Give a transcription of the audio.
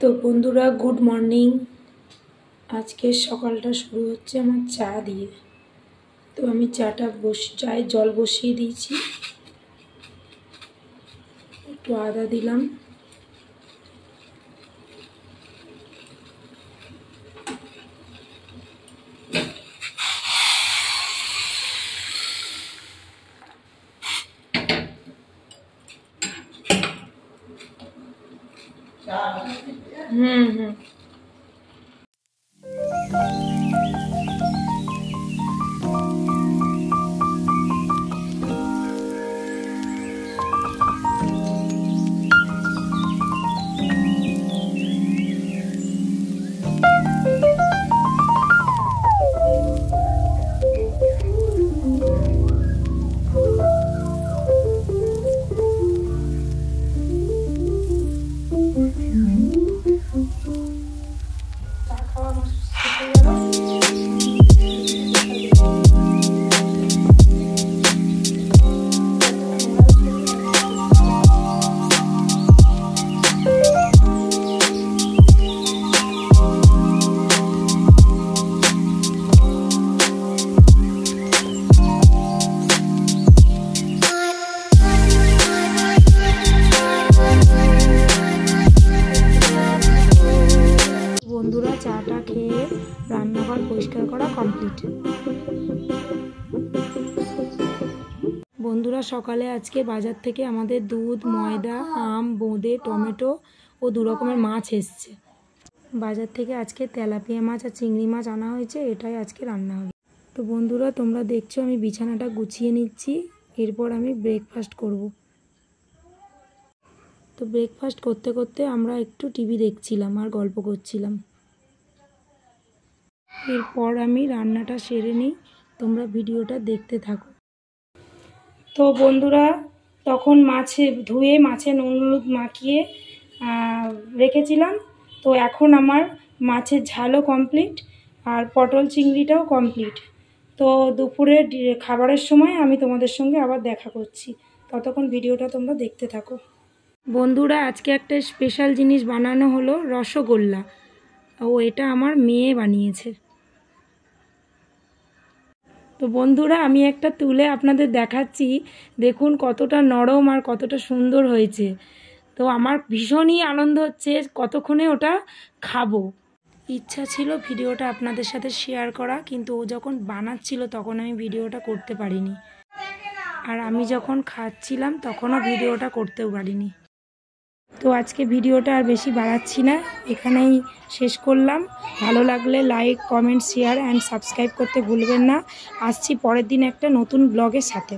তো বন্ধুরা good morning. আজকে সকালটা শুরু হচ্ছে আমার চা দিয়ে। তো আমি চায়ে জল বসিয়ে দিয়েছি, একটু আদা দিলাম, হুম বন্ধুরা, চাটা খেয়ে রান্নাঘর পরিষ্কার করা কমপ্লিট। বন্ধুরা, সকালে আজকে বাজার থেকে আমাদের দুধ, ময়দা, আম, বোঁদে, টমেটো ও 2 রকমের মাছ এসছে। বাজার থেকে আজকে তেলাপিয়া মাছ আর চিংড়ি মাছ আনা হয়েছে, এটাই আজকে রান্না হবে। তো বন্ধুরা, তোমরা দেখছো আমি বিছানাটা গুছিয়ে নিচ্ছি, এরপর আমি ব্রেকফাস্ট করব। তো ব্রেকফাস্ট করতে করতে আমরা একটু টিভি দেখছিলাম আর গল্প করছিলাম। এরপর আমি রান্নাটা সেরে নিই, তোমরা ভিডিওটা দেখতে থাকো। তো বন্ধুরা, তখন ধুয়ে মাছে নুন হলুদ মাখিয়ে রেখেছিলাম। তো এখন আমার মাছের ঝালও কমপ্লিট আর পটল চিংড়িটাও কমপ্লিট। তো দুপুরে খাবারের সময় আমি তোমাদের সঙ্গে আবার দেখা করছি, ততক্ষণ ভিডিওটা তোমরা দেখতে থাকো। বন্ধুরা, আজকে একটা স্পেশাল জিনিস বানানো হলো, রসগোল্লা। ও এটা আমার মেয়ে বানিয়েছে। তো বন্ধুরা, আমি একটা তুলে আপনাদের দেখাচ্ছি, দেখুন কতটা নরম আর কতটা সুন্দর হয়েছে। তো আমার ভীষণই আনন্দ হচ্ছে কতক্ষণে ওটা খাবো। ইচ্ছা ছিল ভিডিওটা আপনাদের সাথে শেয়ার করা, কিন্তু ও যখন বানাচ্ছিল তখন আমি ভিডিওটা করতে পারিনি, আর আমি যখন খাচ্ছিলাম তখনও ভিডিওটা করতেও পারিনি। তো আজকে ভিডিওটা আর বেশি বাড়াচ্ছি না, এখানেই শেষ করলাম। ভালো লাগলে like, comment, share and subscribe করতে ভুলবেন না। আসছি পরের দিন একটা নতুন ব্লগের সাথে।